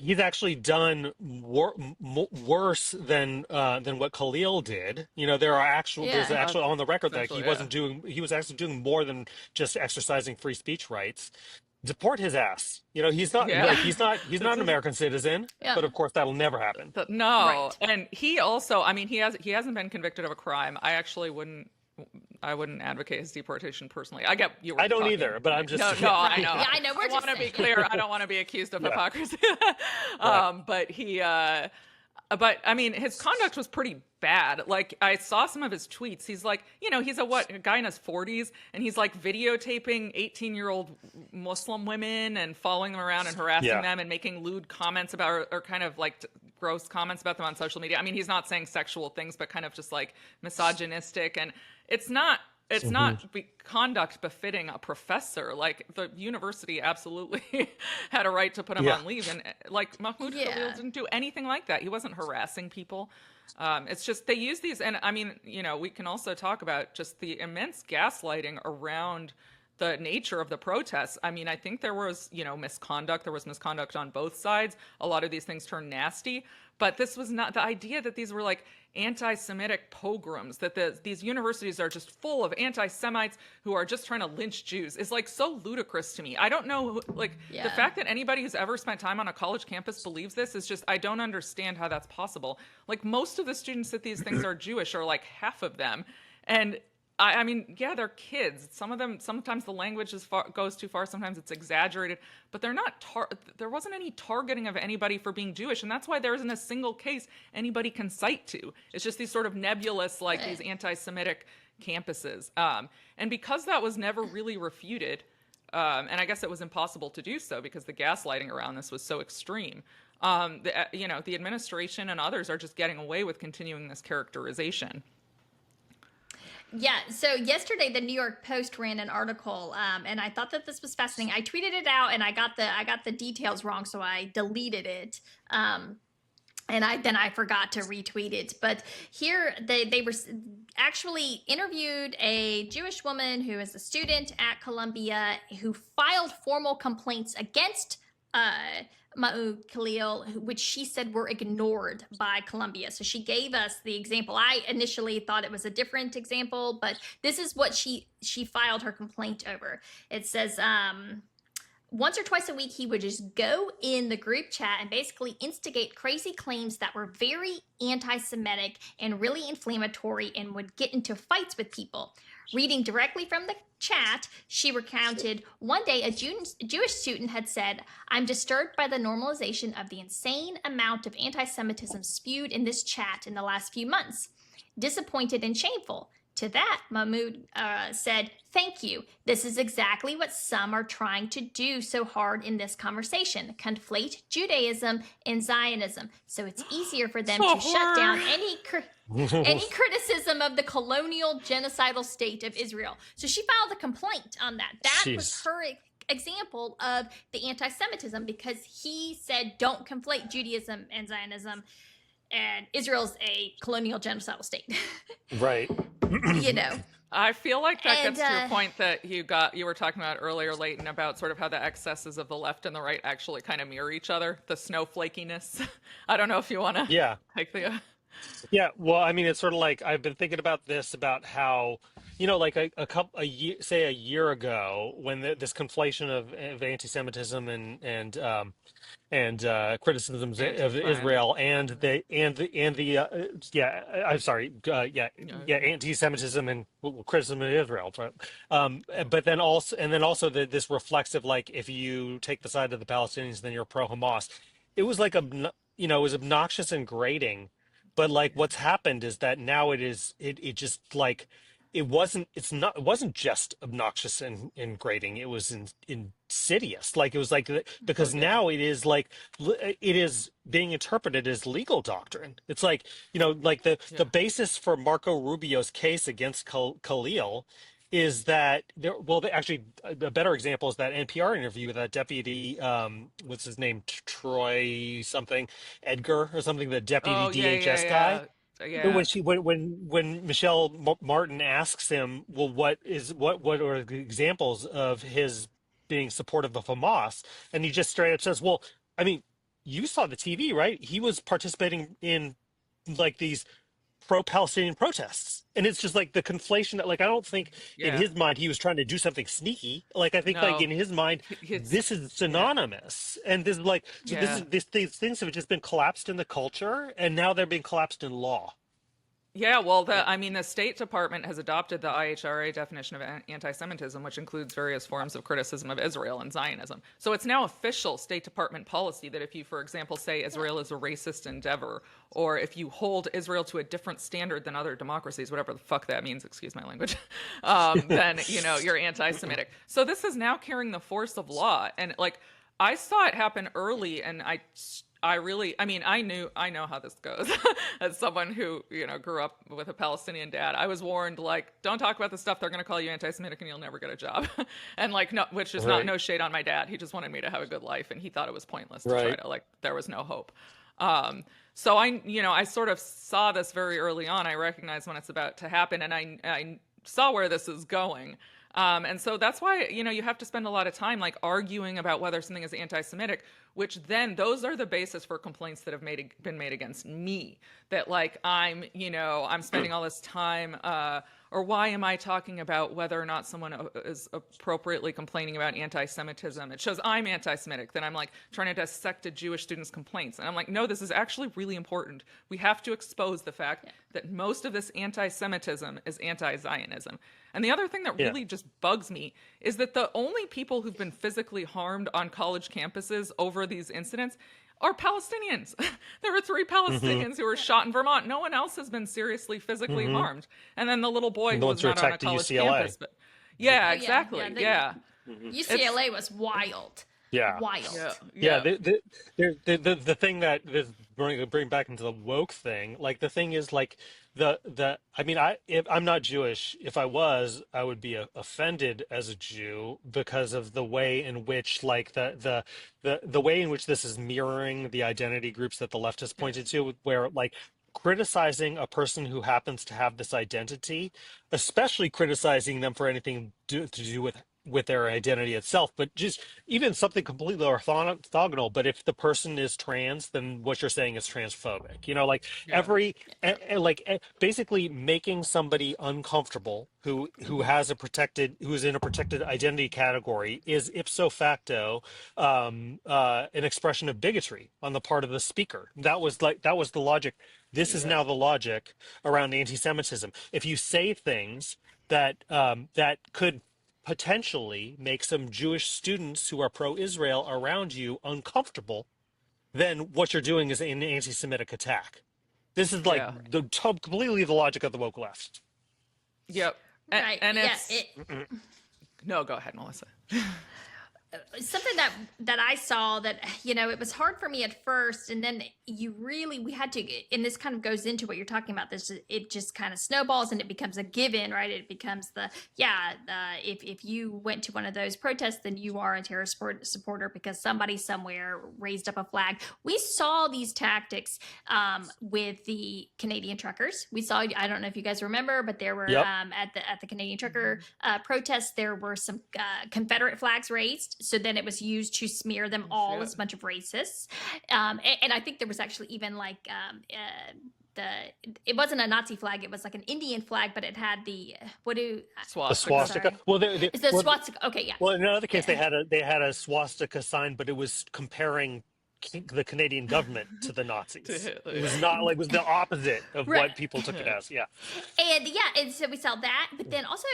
he's actually done worse than what Khalil did. There's actually on the record that he was actually doing more than just exercising free speech rights. Deport his ass. He's not he's not an American citizen, but of course that'll never happen. No. Right. And he also, he hasn't been convicted of a crime. I wouldn't advocate his deportation personally. I get you. I don't either, but I'm just no. I know. Yeah, I know. I want to be clear. I don't want to be accused of hypocrisy. But he, But I mean, his conduct was pretty bad. Like, I saw some of his tweets. He's like, he's a guy in his 40s, and he's like videotaping 18-year-old Muslim women and following them around and harassing them and making lewd comments about, or kind of like gross comments about them on social media. I mean, he's not saying sexual things, but kind of just like misogynistic. And it's not conduct befitting a professor. Like, the university absolutely had a right to put him on leave. And like, Mahmoud Khalil didn't do anything like that. He wasn't harassing people. It's just they use these. And I mean, we can also talk about just the immense gaslighting around the nature of the protests. I mean, I think there was, misconduct. There was misconduct on both sides. A lot of these things turned nasty. But this was not the idea that these were like anti-Semitic pogroms, that these universities are just full of anti-Semites who are just trying to lynch Jews is like so ludicrous to me. I don't know, the fact that anybody who's ever spent time on a college campus believes this is just, I don't understand how that's possible. Like, most of the students at these things are Jewish, or like half of them. And I mean, yeah, they're kids. Some of them, sometimes the language goes too far. Sometimes it's exaggerated, but they're not. There wasn't any targeting of anybody for being Jewish, and that's why there isn't a single case anybody can cite to. It's just these sort of nebulous, like these anti-Semitic campuses, and because that was never really refuted, and I guess it was impossible to do so because the gaslighting around this was so extreme. The administration and others are just getting away with continuing this characterization. Yeah, so yesterday the New York Post ran an article, and I thought that this was fascinating. I tweeted it out, and I got the details wrong, so I deleted it. And I forgot to retweet it. But here they were actually interviewed a Jewish woman who is a student at Columbia who filed formal complaints against Mahmoud Khalil, which she said were ignored by Columbia. So she gave us the example. I initially thought it was a different example, but this is what she filed her complaint over. It says, once or twice a week, he would just go in the group chat and basically instigate crazy claims that were very anti-Semitic and really inflammatory, and would get into fights with people. Reading directly from the chat, she recounted one day a Jewish student had said, "I'm disturbed by the normalization of the insane amount of anti-Semitism spewed in this chat in the last few months. Disappointed and shameful." To that, Mahmoud said, "Thank you. This is exactly what some are trying to do so hard in this conversation, conflate Judaism and Zionism. So it's easier for them to shut down any criticism of the colonial genocidal state of Israel." So she filed a complaint on that. That was her example of the anti-Semitism, because he said, don't conflate Judaism and Zionism, and Israel's a colonial genocidal state. Right. I feel like that gets to your point that you were talking about earlier, Leighton, about sort of how the excesses of the left and the right actually kind of mirror each other, the snowflakiness. I don't know if you want to take the... Yeah, well, I mean, it's sort of like, I've been thinking about this, about how, like a year ago, when this conflation of anti-Semitism and criticisms of Israel anti-Semitism and criticism of Israel, but then also this reflexive, like, if you take the side of the Palestinians, then you're pro-Hamas. It was like it was obnoxious and grating. But like, what's happened is that now it just like, it wasn't just obnoxious and grating. It was insidious. Like, it was like, because now it is like, it is being interpreted as legal doctrine. It's like, like the basis for Marco Rubio's case against Khalil is that actually a better example is that NPR interview with that deputy, what's his name, Troy something, Edgar or something, the deputy DHS guy. Yeah. When Michelle Martin asks him, well, what are the examples of his being supportive of Hamas, and he just straight up says, well, I mean, you saw the TV, right? He was participating in like these pro-Palestinian protests, and it's just like the conflation that, like, I don't think in his mind he was trying to do something sneaky. Like, I think like in his mind this is synonymous, and this is like these things have just been collapsed in the culture, and now they're being collapsed in law. Yeah, well, Yeah. I mean, the State Department has adopted the IHRA definition of anti-Semitism, which includes various forms of criticism of Israel and Zionism. So it's now official State Department policy that if you, for example, say Israel is a racist endeavor, or if you hold Israel to a different standard than other democracies, whatever the fuck that means, excuse my language, then, you're anti-Semitic. So this is now carrying the force of law. And like, I saw it happen early, and I know how this goes. As someone who, grew up with a Palestinian dad, I was warned, like, don't talk about the stuff they're going to call you anti-Semitic and you'll never get a job. And like, no, which is not no shade on my dad. He just wanted me to have a good life, and he thought it was pointless to try to, like, there was no hope. So I sort of saw this very early on. I recognized when it's about to happen, and I saw where this is going. And so that's why, you have to spend a lot of time like arguing about whether something is anti-Semitic, which then those are the basis for complaints that have been made against me. That like, I'm spending all this time, or why am I talking about whether or not someone is appropriately complaining about anti-Semitism? It shows I'm anti-Semitic. Then I'm like trying to dissect a Jewish student's complaints. And I'm like, no, this is actually really important. We have to expose the fact that most of this anti-Semitism is anti-Zionism. And the other thing that really just bugs me is that the only people who've been physically harmed on college campuses over these incidents are Palestinians. There were 3 Palestinians who were shot in Vermont. No one else has been seriously physically harmed. And then the little boy who was not on a college campus. But exactly. Yeah. UCLA was wild. Yeah. Wild. Yeah. The thing that this bring back into the woke thing, like the thing is like if I'm not Jewish, if I was, I would be offended as a Jew because of the way in which like the way in which this is mirroring the identity groups that the left has pointed to, where like criticizing a person who happens to have this identity, especially criticizing them for anything to do with their identity itself, but just even something completely orthogonal. But if the person is trans, then what you're saying is transphobic. Basically making somebody uncomfortable who is in a protected identity category is ipso facto an expression of bigotry on the part of the speaker. That was the logic. This is now the logic around anti-Semitism. If you say things that could potentially make some Jewish students who are pro-Israel around you uncomfortable, then what you're doing is an anti-Semitic attack. This is like completely the logic of the woke left. Yep. Right. And no, go ahead, Melissa. Something that I saw that, it was hard for me at first. And then we had to, and this kind of goes into what you're talking about. It just kind of snowballs and it becomes a given, right? It becomes if you went to one of those protests, then you are a terror supporter because somebody somewhere raised up a flag. We saw these tactics with the Canadian truckers. We saw, I don't know if you guys remember, but there were at the Canadian trucker protests, there were some Confederate flags raised. So then it was used to smear them all as a bunch of racists. And I think there was actually even like it wasn't a Nazi flag. It was like an Indian flag, but it had the swastika. Well, it's the swastika. Okay, yeah. Well, in another case, they had a swastika sign, but it was comparing the Canadian government to the Nazis. It was not like, it was the opposite of what people took it as. Yeah. And so we saw that, but then also,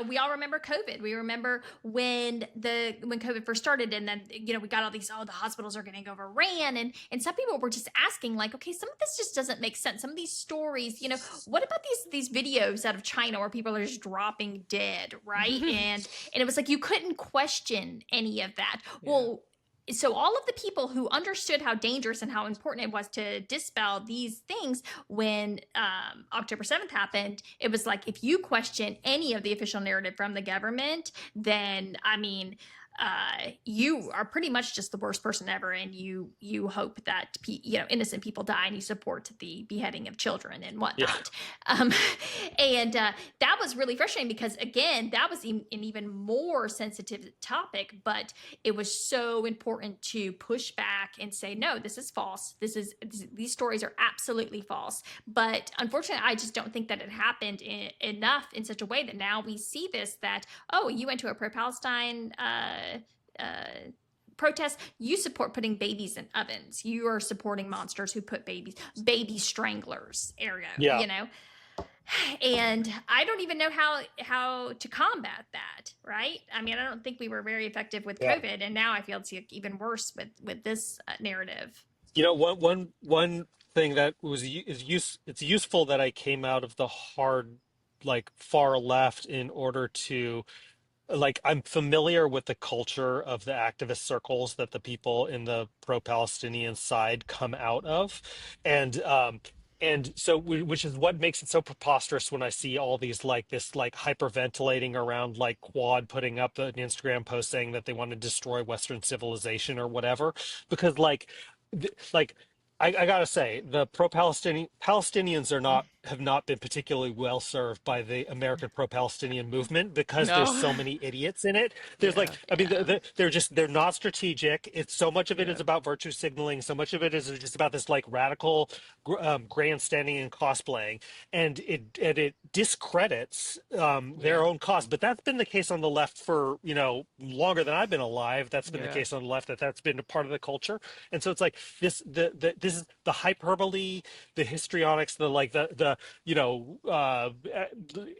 we all remember COVID. We remember when COVID first started, and then, we got all these, the hospitals are getting overran. And some people were just asking like, okay, some of this just doesn't make sense. Some of these stories, what about these videos out of China where people are just dropping dead, right? And it was like, you couldn't question any of that. Yeah. Well, so all of the people who understood how dangerous and how important it was to dispel these things when October 7th happened, it was like, if you question any of the official narrative from the government, then, you are pretty much just the worst person ever, and you hope that innocent people die, and you support the beheading of children and whatnot. And that was really frustrating because, again, that was an even more sensitive topic, but it was so important to push back and say, no, this is false. These stories are absolutely false. But unfortunately, I just don't think that it happened enough in such a way that now we see this, that, you went to a pro-Palestine protests, you support putting babies in ovens. You are supporting monsters who put baby stranglers, ergo, Yeah. And I don't even know how to combat that, right? I mean, I don't think we were very effective with Yeah. COVID, and now I feel it's even worse with this narrative. One thing that it's useful that I came out of the hard, like far left in order to, like, I'm familiar with the culture of the activist circles that the people in the pro-Palestinian side come out of, and so which is what makes it so preposterous when I see all these like this like hyperventilating around like Quad putting up an Instagram post saying that they want to destroy Western civilization or whatever, because like I gotta say, the pro-Palestinian Palestinians have not been particularly well served by the American pro-Palestinian movement because there's No. so many idiots in it. There's Yeah. like, I mean, they're not strategic. It's so much of it Yeah. is about virtue signaling. So much of it is just about this like radical grandstanding and cosplaying, and it discredits their own cause. But that's been the case on the left for longer than I've been alive. That's been the Yeah. case on the left. That's been a part of the culture, and so it's like this is the hyperbole, the histrionics,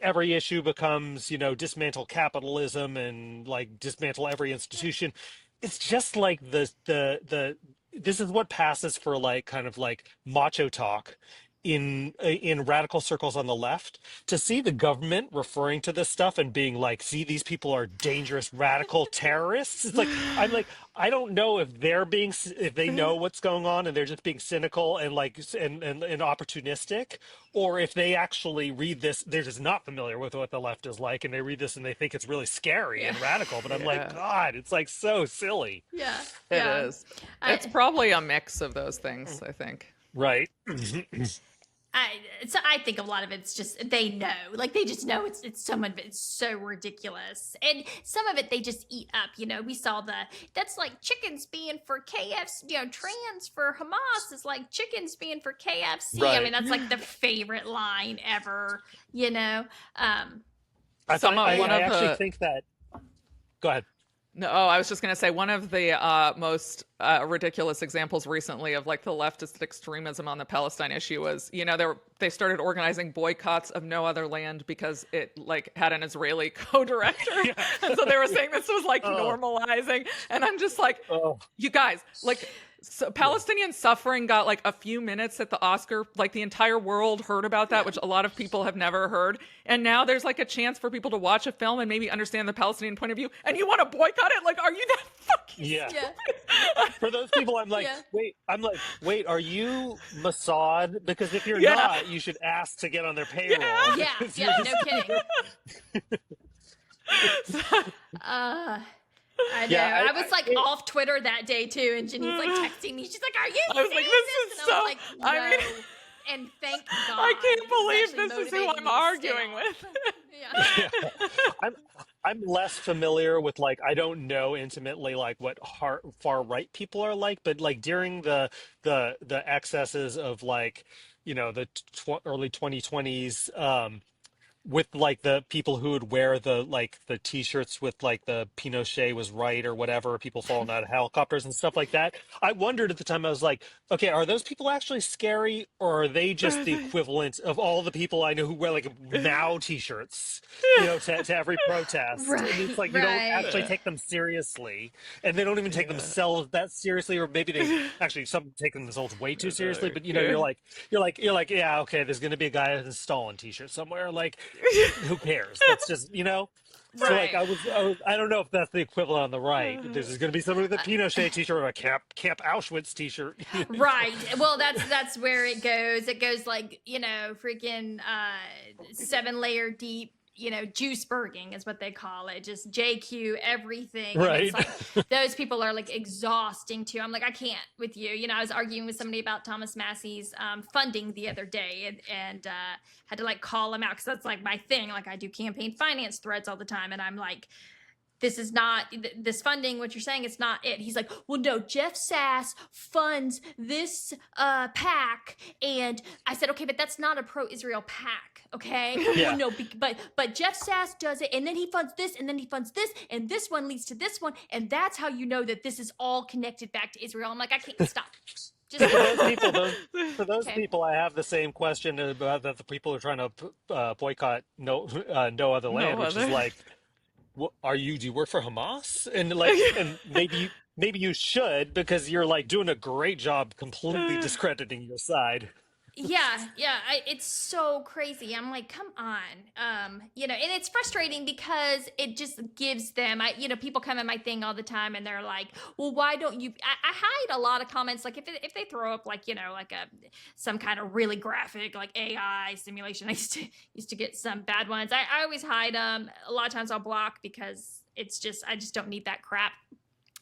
every issue becomes dismantle capitalism and like dismantle every institution. It's just like the this is what passes for like kind of like macho talk in radical circles on the left. To see the government referring to this stuff and being like, see, these people are dangerous radical terrorists, it's like I don't know if if they know what's going on and they're just being cynical and like and opportunistic, or if they actually read this, they're just not familiar with what the left is like, and they read this and they think it's really scary and radical. But I'm like, God, it's like so silly. Yeah, It is. It's probably a mix of those things, I think. Right. I think a lot of it's just they know, like they just know it's some of it's so ridiculous, and some of it they just eat up. We saw that's like chickens being for KFC. Trans for Hamas is like chickens being for KFC. Right. I mean, that's like the favorite line ever. I actually think that. Go ahead. No, I was just going to say one of the most ridiculous examples recently of like the leftist extremism on the Palestine issue was, they started organizing boycotts of no other land because it like had an Israeli co-director. Yeah. And so they were saying this was like normalizing. And I'm just like, you guys, like, so Palestinian suffering got like a few minutes at the Oscar, like the entire world heard about that, which a lot of people have never heard. And now there's like a chance for people to watch a film and maybe understand the Palestinian point of view. And you want to boycott it? Like, are you that fucking stupid? For those people, I'm like, wait, are you Mossad? Because if you're not, you should ask to get on their payroll. Yeah, no kidding. I know. I was like off Twitter that day too, and Jenny's like texting me. She's like, "Are you?" I was like, "This is so." I was like, no. I mean, and thank God. I can't believe this is who I'm arguing with. I'm less familiar with like I don't know intimately like what far right people are like, but like during the excesses of like the early 2020s. With like the people who would wear the t-shirts with like the Pinochet was right or whatever, people falling out of helicopters and stuff like that. I wondered at the time, I was like, okay, are those people actually scary, or are they just the equivalent of all the people I know who wear like Mao t-shirts, to every protest? Right, and it's like you don't actually take them seriously, and they don't even take themselves that seriously, or maybe they actually some take themselves way too seriously. But you're like, yeah, okay, there's gonna be a guy in a Stalin t-shirt somewhere, like. Who cares? Let's just, So like I don't know if that's the equivalent on the right. There's going to be somebody with a Pinochet t-shirt or a Camp Auschwitz t-shirt. Right. Well, that's where it goes. It goes like, freaking 7-layer deep, juice burging is what they call it. Just JQ everything. Right. And it's like, those people are like exhausting too. I'm like, I can't with you. I was arguing with somebody about Thomas Massey's funding the other day and had to like call him out because that's like my thing. Like I do campaign finance threads all the time. And I'm like, this is not this funding, what you're saying, it's not it. He's like, well, no, Jeff Sass funds this PAC. And I said, okay, but that's not a pro-Israel PAC, okay? Yeah. Well, no, but Jeff Sass does it, and then he funds this, and then he funds this, and this one leads to this one, and that's how you know that this is all connected back to Israel. I'm like, I can't stop. Just For those people, I have the same question about that the people are trying to boycott no other land, which is like, do you work for Hamas? And like, and maybe you should, because you're like doing a great job completely discrediting your side. Yeah, it's so crazy. I'm like, come on. You know, and it's frustrating because it just gives them, people come in my thing all the time and they're like, well, why don't you, I hide a lot of comments. Like if they throw up like, like some kind of really graphic, like AI simulation, I used to get some bad ones. I always hide them. A lot of times I'll block because I just don't need that crap.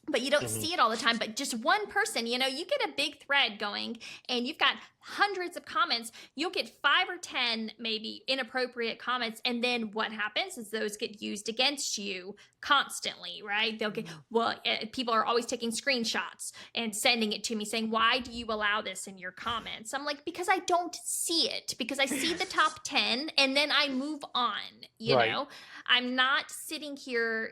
But you don't see it all the time. But just one person, you get a big thread going and you've got hundreds of comments. You'll get 5 or 10 maybe inappropriate comments. And then what happens is those get used against you constantly, right? They'll get, people are always taking screenshots and sending it to me saying, why do you allow this in your comments? I'm like, because I don't see it, because I see the top 10 and then I move on, you know? I'm not sitting here,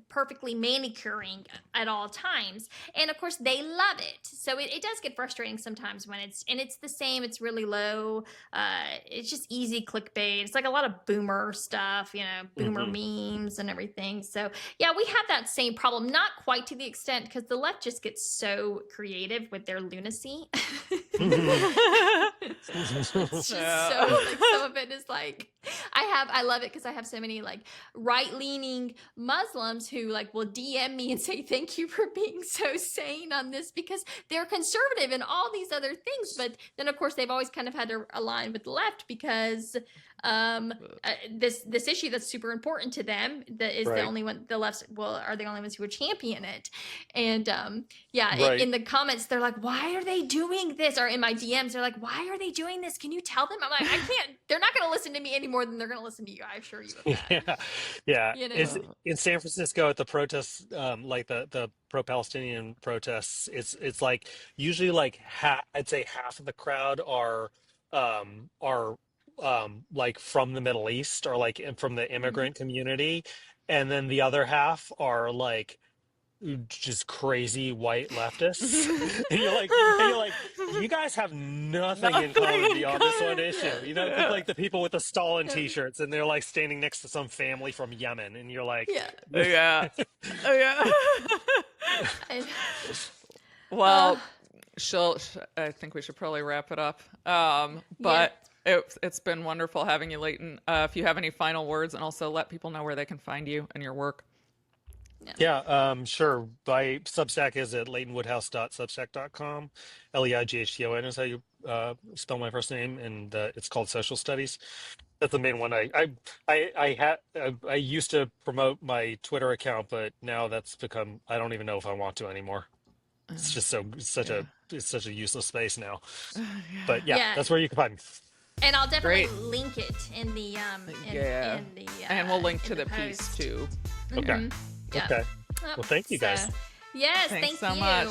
perfectly manicuring at all times. And of course they love it. So it does get frustrating sometimes when it's the same, it's really low. It's just easy clickbait. It's like a lot of boomer stuff, boomer memes and everything. So yeah, we have that same problem, not quite to the extent because the left just gets so creative with their lunacy. It's just so, like, some of it is like, I love it because I have so many like right-leaning Muslims who like will DM me and say, thank you for being so sane on this, because they're conservative and all these other things. But then of course they've always kind of had to align with the left because this issue that's super important to them the only one, the left are the only ones who would champion it. And in the comments they're like, why are they doing this? Or in my DMs they're like, why are they doing this? Can you tell them? I'm like, I can't. They're not going to listen to me any more than they're going to listen to you. I assure you of that. Yeah. It's in San Francisco at the protests, like the pro-Palestinian protests. It's like usually like I'd say half of the crowd are like from the Middle East or like from the immigrant community, and then the other half are like just crazy white leftists. and you're like, you guys have nothing in common beyond this one issue. Like the people with the Stalin t-shirts, and they're like standing next to some family from Yemen, and you're like, Well, I think we should probably wrap it up. But it's been wonderful having you, Leighton. If you have any final words, and also let people know where they can find you and your work. Sure. My Substack is at leightonwoodhouse.substack.com. Leighton is how you spell my first name, and it's called Social Studies. That's the main one. I used to promote my Twitter account, but now that's become, I don't even know if I want to anymore. It's just such a useless space now. But that's where you can find me. And I'll definitely link it in the and we'll link to the piece too. Okay. Okay. Well, thank you guys. Yes, Thanks thank so you. much.